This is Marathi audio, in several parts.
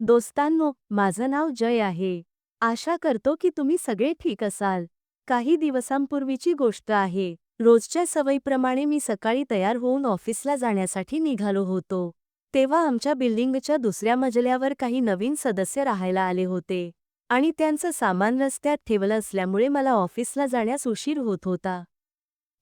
दोस्तांनो, माझं नाव जय आहे. आशा करतो की तुम्ही सगळे ठीक असाल. काही दिवसांपूर्वीची गोष्ट आहे. रोजच्या सवयीप्रमाणे मी सकाळी तयार होऊन ऑफिसला जाण्यासाठी निघालो होतो. तेव्हा आमच्या बिल्डिंगच्या दुसऱ्या मजल्यावर काही नवीन सदस्य राहायला आले होते. आणि त्यांचं सामान रस्त्यात ठेवलं असल्यामुळे मला ऑफिसला जाण्यास उशीर होत होता.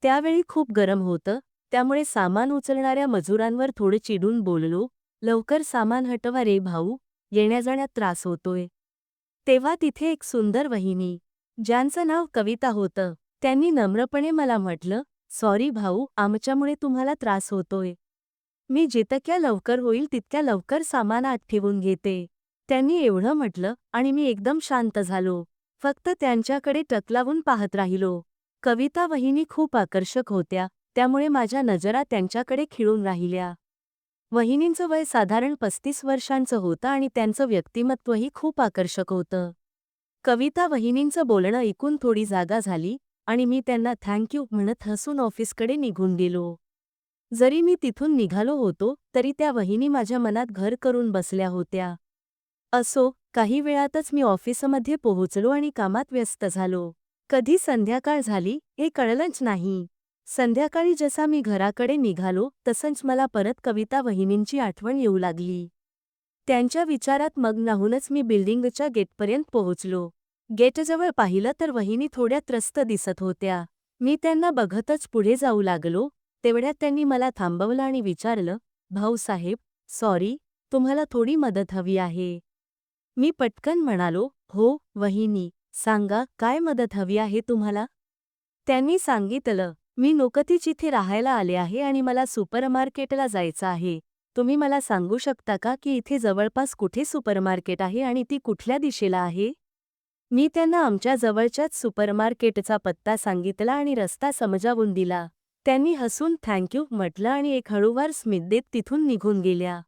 त्यावेळी खूप गरम होतं, त्यामुळे सामान उचलणाऱ्या मजुरांवर थोडं चिडून बोललो, "लवकर सामान हटवा रे भाऊ, येण्या-जाण्यात त्रास होतोय." तेव्हा तिथे एक सुंदर वहिनी, ज्यांचं नाव कविता होतं, त्यांनी नम्रपणे मला म्हटलं, "सॉरी भाऊ, आमच्यामुळे तुम्हाला त्रास होतोय. मी जितक्या लवकर होईल तितक्या लवकर सामान आत ठेवून घेते." त्यांनी एवढं म्हटलं आणि मी एकदम शांत झालो. फक्त त्यांच्याकडे टक लावून पाहत राहिलो. कविता वहिनी खूप आकर्षक होत्या, त्यामुळे माझ्या नजरा त्यांच्याकडे खिळून राहिल्या. वहिनींचं वय साधारण 35 वर्षांचं होतं आणि त्यांचं व्यक्तिमत्वही खूप आकर्षक होतं. कविता वहिनींचं बोलणं ऐकून थोडी जागा झाली आणि मी त्यांना थँक म्हणत हसून ऑफिसकडे निघून गेलो. जरी मी तिथून निघालो होतो, तरी त्या वहिनी माझ्या मनात घर करून बसल्या होत्या. असो, काही वेळातच मी ऑफिसमध्ये पोहोचलो आणि कामात व्यस्त झालो. कधी संध्याकाळ झाली, हे कळलंच नाही. संध्याकाळी जसा मी घराकडे निघालो, तसंच मला परत कविता वहिनींची आठवण येऊ लागली. त्यांच्या विचारात मग्न राहूनच मी बिल्डिंगच्या गेटपर्यंत पोहोचलो. गेटजवळ पाहिलं तर वहिनी थोड्या त्रस्त दिसत होत्या. मी त्यांना बघतच पुढे जाऊ लागलो, तेवढ्यात त्यांनी मला थांबवलं आणि विचारलं, "भाऊसाहेब, सॉरी, तुम्हाला थोडी मदत हवी आहे." मी पटकन म्हणालो, "हो, वहिनी, सांगा काय मदत हवी आहे तुम्हाला?" त्यांनी सांगितलं, "मी नुकतीच इथे राहायला आले आहे आणि मला सुपरमार्केटला जायचं आहे. तुम्ही मला सांगू शकता का की इथे जवळपास कुठे सुपरमार्केट आहे आणि ती कुठल्या दिशेला आहे?" मी त्यांना आमच्या जवळच्याच सुपरमार्केटचा पत्ता सांगितला आणि रस्ता समजावून दिला. त्यांनी हसून थँक म्हटलं आणि एक हळूवार स्मित देत तिथून निघून गेल्या.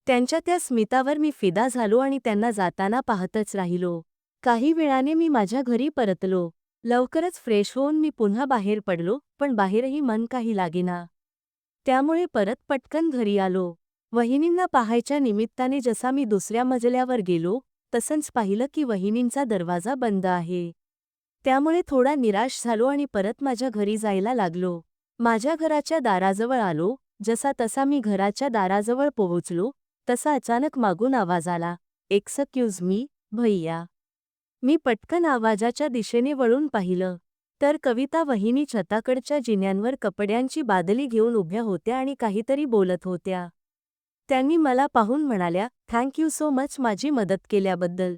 त्यांच्या त्या स्मितावर मी फिदा झालो आणि त्यांना जाताना पाहतच राहिलो. काही वेळाने मी माझ्या घरी परतलो. लवकरच फ्रेश होऊन मी पुन्हा बाहेर पडलो, पण बाहेरही मन काही लागेना. त्यामुळे परत पटकन घरी आलो. वहिनींना पाहायच्या निमित्ताने जसा मी दुसऱ्या मजल्यावर गेलो, तसंच पाहिलं की वहिनींचा दरवाजा बंद आहे. त्यामुळे थोडा निराश झालो आणि परत माझ्या घरी जायला लागलो. माझ्या घराच्या दाराजवळ आलो, जसा तसा मी घराच्या दाराजवळ पोहोचलो, तसा अचानक मागून आवाज आला, "एक्सक्यूज मी, भैय्या." मी पटकन आवाजाच्या दिशेने वळून पाहिलं, तर कविता वहिनी छताकडच्या जिन्यांवर कपड्यांची बादली घेऊन उभ्या होत्या आणि काहीतरी बोलत होत्या. त्यांनी मला पाहून म्हणाल्या, "थँक यू सो मच माझी मदत केल्याबद्दल.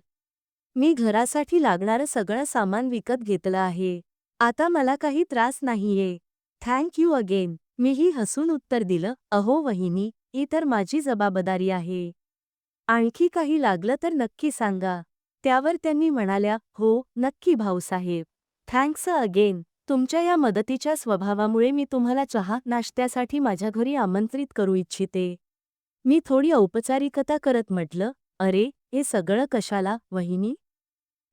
मी घरासाठी लागणारं सगळं सामान विकत घेतलं आहे. आता मला काही त्रास नाहीये. Thank you again." मीही हसून उत्तर दिलं, "अहो वहिनी, ही तर माझी जबाबदारी आहे. आणखी काही लागलं तर नक्की सांगा." त्यावर त्यांनी म्हणाल्या, "हो, नक्की भाऊसाहेब. Thanks again. तुमच्या या मदतीच्या स्वभावामुळे मी तुम्हाला चहा नाश्त्यासाठी माझ्या घरी आमंत्रित करू इच्छिते." मी थोडी औपचारिकता करत म्हटलं, "अरे, हे सगळं कशाला, वहिनी?"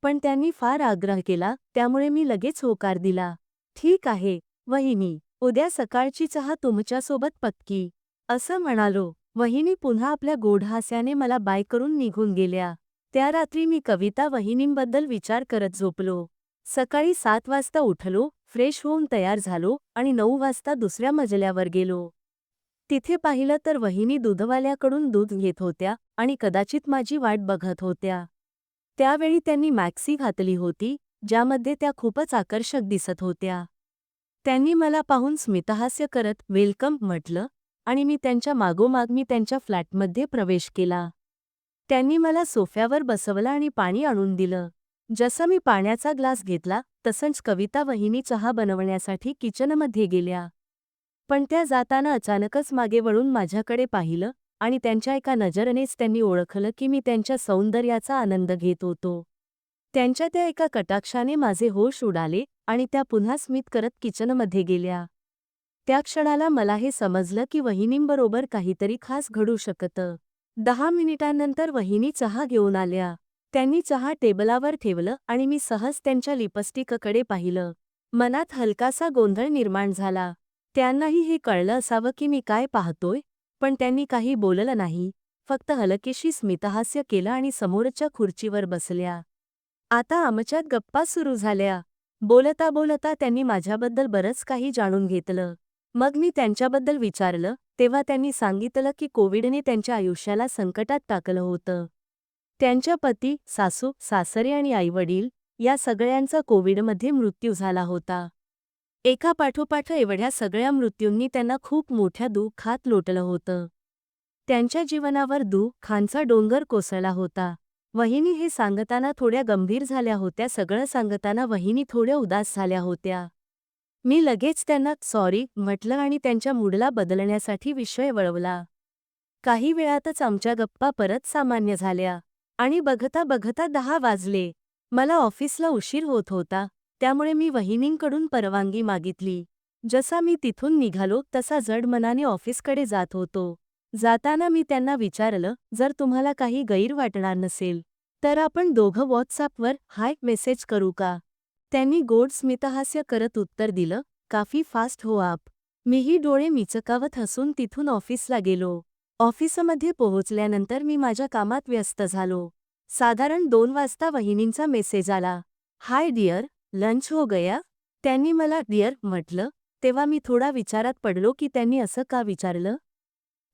पण त्यांनी फार आग्रह केला, त्यामुळे मी लगेच होकार दिला. "ठीक आहे, वहिनी, उद्या सकाळची चहा तुमच्यासोबत पक्की." असं म्हणालो. वहिनी पुन्हा आपल्या गोड हास्याने मला बाय करून निघून गेल्या. त्या रात्री मी कविता वहिनींबद्दल विचार करत झोपलो. सकाळी 7 वाजता उठलो, फ्रेश होऊन तयार झालो आणि 9 वाजता दुसऱ्या मजल्यावर गेलो. तिथे पाहिलं तर वहिनी दूधवाल्याकडून दूध घेत होत्या आणि कदाचित माझी वाट बघत होत्या. त्यावेळी त्यांनी मॅक्सी घातली होती, ज्यामध्ये त्या खूपच आकर्षक दिसत होत्या. त्यांनी मला पाहून स्मितहास्य करत वेलकम म्हटलं आणि मी त्यांच्या मागोमाग त्यांच्या फ्लॅटमध्ये प्रवेश केला. त्यांनी मला सोफ्यावर बसवलं आणि पाणी आणून दिलं. जसं मी पाण्याचा ग्लास घेतला, तसंच कविता वहिनी चहा बनवण्यासाठी किचनमध्ये गेल्या. पण त्या जाताना अचानकच मागे वळून माझ्याकडे पाहिलं आणि त्यांच्या एका नजरेनेच त्यांनी ओळखलं की मी त्यांच्या सौंदर्याचा आनंद घेत होतो. त्यांच्या त्या एका कटाक्षाने माझे होश उडाले आणि त्या पुन्हा स्मित करत किचनमध्ये गेल्या. त्या क्षणाला मला हे समजलं की वहिनींबरोबर काहीतरी खास घडू शकतं. 10 मिनिटांनंतर वहिनी चहा घेऊन आल्या. त्यांनी चहा टेबलावर ठेवलं आणि मी सहज त्यांच्या लिपस्टिककडे पाहिलं. मनात हलकासा गोंधळ निर्माण झाला. त्यांनाही हे कळलं असावं की मी काय पाहतोय, पण त्यांनी काही बोललं नाही. फक्त हलकेशी स्मितहास्य केलं आणि समोरच्या खुर्चीवर बसल्या. आता आमच्यात गप्पा सुरू झाल्या. बोलता बोलता त्यांनी माझ्याबद्दल बरंच काही जाणून घेतलं. मग मी त्यांच्याबद्दल विचारलं, तेव्हा त्यांनी सांगितलं की कोविडने त्यांच्या आयुष्याला संकटात टाकलं होतं. त्यांच्या पती, सासू, सासरे आणि आईवडील या सगळ्यांचा कोविडमध्ये मृत्यू झाला होता. एकापाठोपाठ एवढ्या सगळ्या मृत्यूंनी त्यांना खूप मोठ्या दुःखात लोटलं होतं. त्यांच्या जीवनावर दुःखांचा डोंगर कोसळला होता. वहिनी हे सांगताना थोड्या गंभीर झाल्या होत्या. सगळं सांगताना वहिनी थोड्या उदास झाल्या होत्या. मी लगेच त्यांना सॉरी म्हटलं आणि त्यांच्या मूडला बदलण्यासाठी विषय वळवला. काही वेळातच आमच्या गप्पा परत सामान्य झाल्या. आणि बघता बघता 10 वाजले. मला ऑफिसला उशीर होत होता, त्यामुळे मी वहिनींकडून परवानगी मागितली. जसा मी तिथून निघालो तसा जड मनाने ऑफिसकडे जात होतो. जाताना मी त्यांना विचारलं, जर तुम्हाला काही गैर वाटणार नसेल, तर आपण दोघं व्हॉट्सॲपवर हाय मेसेज करू का? त्यांनी गोड स्मितहास्य करत उत्तर दिलं, काफी फास्ट हो आप. मीही डोळे मिचकावत हसून तिथून ऑफिसला गेलो. ऑफिसमध्ये पोहोचल्यानंतर मी माझ्या कामात व्यस्त झालो. साधारण 2 वाजता वहिनींचा मेसेज आला. हाय डिअर, लंच हो गया? त्यांनी मला डिअर म्हटलं, तेव्हा मी थोडा विचारात पडलो की त्यांनी असं का विचारलं?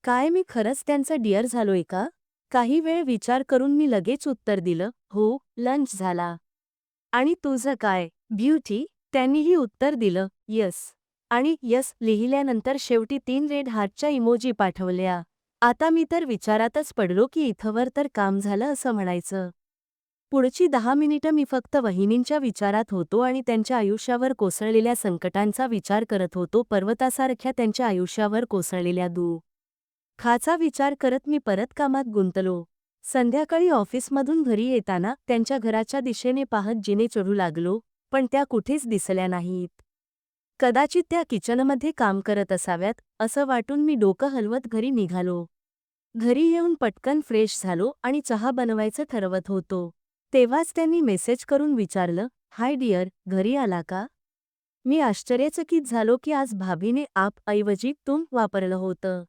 काय मी खरंच त्यांचं डिअर झालोय का? काही वेळ विचार करून मी लगेच उत्तर दिलं, हो, लंच झाला. आणि तुझं काय, ब्युटी? त्यांनीही उत्तर दिलं, यस. आणि यस लिहिल्यानंतर शेवटी 3 रेड हार्टच्या इमोजी पाठवल्या. आता मी तर विचारातच पडलो की इथवर तर काम झालं असं म्हणायचं. पुढची 10 मिनिटं मी फक्त वहिनींच्या विचारात होतो आणि त्यांच्या आयुष्यावर कोसळलेल्या संकटांचा विचार करत होतो. पर्वतासारख्या त्यांच्या आयुष्यावर कोसळलेल्या दुःखाचा विचार करत मी परत कामात गुंतलो. संध्याकाळी ऑफिसमधून घरी येताना त्यांच्या घराच्या दिशेने पाहत जिने चढू लागलो, पण त्या कुठेच दिसल्या नाहीत. कदाचित त्या किचनमध्ये काम करत असाव्यात, असं वाटून मी डोकं हलवत घरी निघालो. घरी येऊन पटकन फ्रेश झालो आणि चहा बनवायचं ठरवत होतो. तेव्हाच त्यांनी मेसेज करून विचारलं, हाय डिअर, घरी आला का? मी आश्चर्यचकित झालो की आज भाभीने आप ऐवजी तुम वापरलं होतं.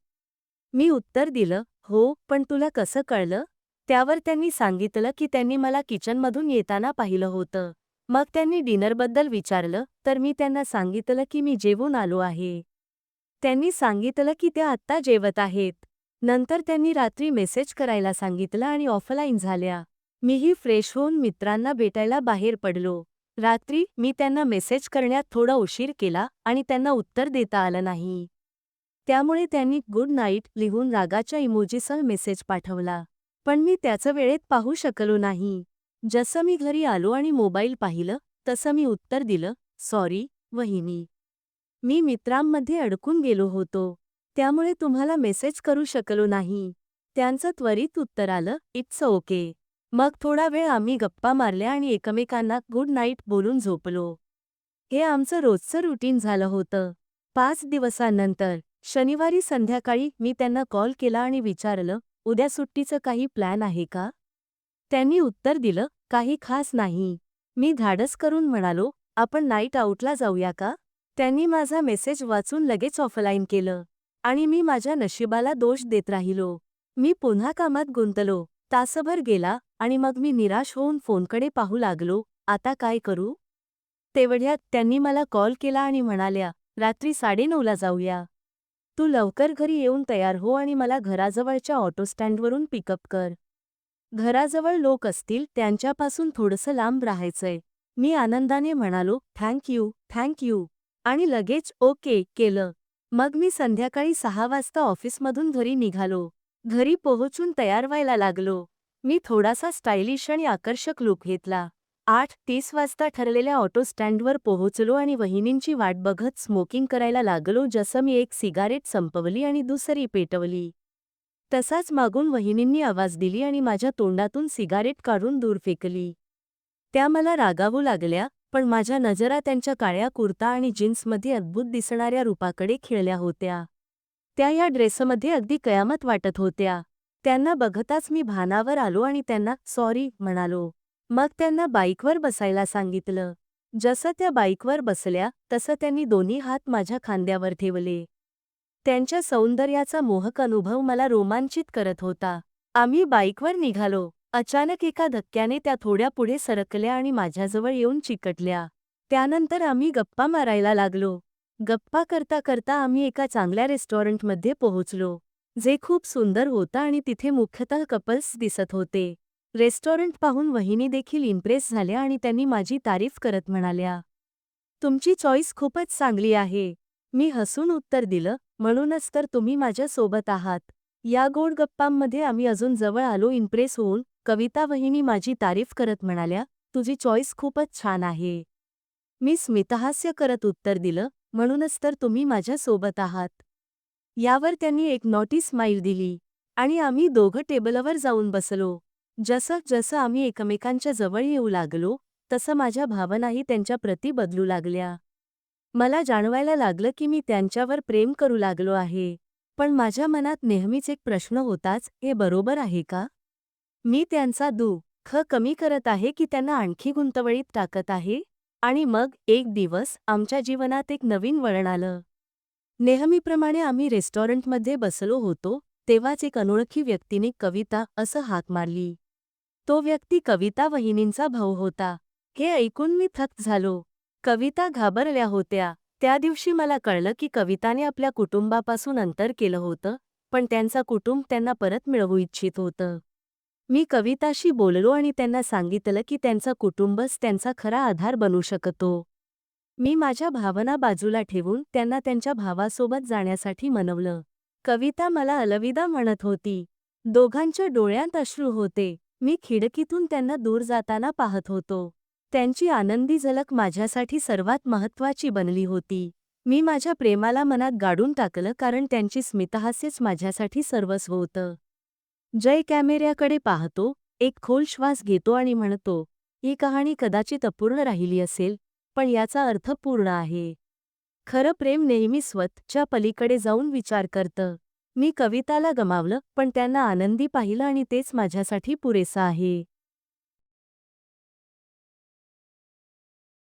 मी उत्तर दिलं, हो, पण तुला कसं कळलं? त्यावर त्यांनी सांगितलं की त्यांनी मला किचनमधून येताना पाहिलं होतं. मग त्यांनी डिनरबद्दल विचारलं, तर मी त्यांना सांगितलं की मी जेवून आलो आहे. त्यांनी सांगितलं की त्या आत्ता जेवत आहेत. नंतर त्यांनी रात्री मेसेज करायला सांगितलं आणि ऑफलाईन झाल्या. मीही फ्रेश होऊन मित्रांना भेटायला बाहेर पडलो. रात्री मी त्यांना मेसेज करण्यात थोडा उशीर केला आणि त्यांना उत्तर देता आलं नाही. त्यामुळे त्यांनी गुड नाईट लिहून रागाच्या इमोजीसह मेसेज पाठवला. पण मी त्याचं वेळेत पाहू शकलो नाही. जसं मी घरी आलो आणि मोबाईल पाहिलं, तसं मी उत्तर दिलं, सॉरी, वहिनी. मी मित्रांमध्ये अडकून गेलो होतो. त्यामुळे तुम्हाला मेसेज करू शकलो नाही. त्यांचं त्वरित उत्तर आलं, इट्स ओके. मग थोडा वेळ आम्ही गप्पा मारल्या आणि एकमेकांना गुड नाईट बोलून झोपलो. हे आमचं रोजचं रुटीन झालं होतं. 5 दिवसांनंतर शनिवारी संध्याकाळी मी त्यांना कॉल केला आणि विचारलं, उद्या सुट्टीचं काही प्लॅन आहे का? त्यांनी उत्तर दिलं, काही खास नाही. मी धाडस करून म्हणालो, आपण नाईट आऊटला जाऊया का? त्यांनी माझा मेसेज वाचून लगेच ऑफलाईन केलं. आणि मी माझ्या नशिबाला दोष देत राहिलो. मी पुन्हा कामात गुंतलो. तासभर गेला आणि मग मी निराश होऊन फोनकडे पाहू लागलो, आता काय करू? तेवढ्यात त्यांनी मला कॉल केला आणि म्हणाल्या, रात्री 9:30ला जाऊया. तू लवकर घरी येऊन तयार हो आणि मला घराजवळच्या ऑटो स्टँडवरून पिकअप कर. घराजवळ लोक असतील त्यांच्यापासून थोडंसं लांब राहायचंय. मी आनंदाने म्हणालो, थँक यू. आणि लगेच ओके केलं. मग मी संध्याकाळी 6 वाजता ऑफिसमधून घरी निघालो. घरी पोहोचून तयार व्हायला लागलो. मी थोडासा स्टायलिश आणि आकर्षक लुक घेतला. 8:30 वाजता ठरलेल्या ऑटो स्टँडवर पोहोचलो आणि वहिनींची वाट बघत स्मोकिंग करायला लागलो. जसं मी एक सिगारेट संपवली आणि दुसरी पेटवली, तसाच मागून वहिनींनी आवाज दिली आणि माझ्या तोंडातून सिगारेट काढून दूर फेकली. त्या मला रागावू लागल्या, पण माझ्या नजरा त्यांच्या काळ्या कुर्ता आणि जीन्समध्ये अद्भुत दिसणाऱ्या रूपाकडे खिळल्या होत्या. त्या या ड्रेसमध्ये अगदी कयामत वाटत होत्या. त्यांना बघताच मी भानावर आलो आणि त्यांना सॉरी म्हणालो. मग त्यांना बाईकवर बसायला सांगितलं. जसं त्या बाईकवर बसल्या तसं त्यांनी दोन्ही हात माझ्या खांद्यावर ठेवले. त्यांच्या सौंदर्याचा मोहक अनुभव मला रोमांचित करत होता. आम्ही बाईकवर निघालो. अचानक एका धक्क्याने त्या थोड्या पुढे सरकल्या आणि माझ्याजवळ येऊन चिकटल्या. त्यानंतर आम्ही गप्पा मारायला लागलो. गप्पा करता करता आम्ही एका चांगल्या रेस्टॉरंटमध्ये पोहोचलो, जे खूप सुंदर होतं आणि तिथे मुख्यतः कपल्स दिसत होते. रेस्टॉरंट पाहून वहिनी देखील इम्प्रेस झाल्या आणि त्यांनी माझी तारीफ करत म्हणाल्या, तुमची चॉईस खूपच चांगली आहे. मी हसून उत्तर दिलं, म्हणूनच तर तुम्ही माझ्या सोबत आहात. या गोड गप्पांमध्ये आम्ही अजून जवळ आलो. इम्प्रेस होऊन कविता वहिनी माझी तारीफ करत म्हणाल्या, तुझी चॉईस खूपच छान आहे. मी स्मितहास्य करत उत्तर दिलं, म्हणूनच तर तुम्ही माझ्या सोबत आहात. यावर त्यांनी एक नॉटी स्माईल दिली आणि आम्ही दोघं टेबलवर जाऊन बसलो. जसं जसं आम्ही एकमेकांच्या जवळ येऊ लागलो, तसं माझ्या भावनाही त्यांच्या प्रती बदलू लागल्या. मला जाणवायला लागलं की मी त्यांच्यावर प्रेम करू लागलो आहे. पण माझ्या मनात नेहमीच एक प्रश्न होताच, हे बरोबर आहे का? मी त्यांचा दुःख कमी करत आहे की त्यांना आणखी गुंतवणीत टाकत आहे? आणि मग एक दिवस आमच्या जीवनात एक नवीन वळण आलं. नेहमीप्रमाणे आम्ही रेस्टॉरंटमध्ये बसलो होतो, तेव्हाच एक अनोळखी व्यक्तीने कविता असं हाक मारली. तो व्यक्ती कविता वहिनींचा भाऊ होता. हे ऐकून मी थक्क झालो. कविता घाबरल्या होत्या. त्या दिवशी मला कळलं की कविताने आपल्या कुटुंबापासून अंतर केलं होतं, पण त्यांचा कुटुंब त्यांना परत मिळवू इच्छित होतं. मी कविताशी बोललो आणि त्यांना सांगितलं की त्यांचा कुटुंबच त्यांचा खरा आधार बनू शकतो. मी माझ्या भावना बाजूला ठेवून त्यांना त्यांच्या भावासोबत जाण्यासाठी मनवलं. कविता मला अलविदा म्हणत होती. दोघांच्या डोळ्यांत अश्रू होते. मी खिडकीतून त्यांना दूर जाताना पाहत होतो. त्यांची आनंदी झलक माझ्यासाठी सर्वात महत्त्वाची बनली होती. मी माझ्या प्रेमाला मनात गाडून टाकलं कारण त्यांची स्मितहास्यच माझ्यासाठी सर्वस्व होतं. जय कॅमेऱ्याकडे पाहतो, एक खोल श्वास घेतो आणि म्हणतो, ही कहाणी कदाचित अपूर्ण राहिली असेल, पण याचा अर्थ पूर्ण आहे. खरं प्रेम नेहमी स्वतःच्या पलीकडे जाऊन विचार करतं. मी कविताला गमावलं, पण त्यांना आनंदी पाहिलं आणि तेच माझ्यासाठी पुरेसं आहे.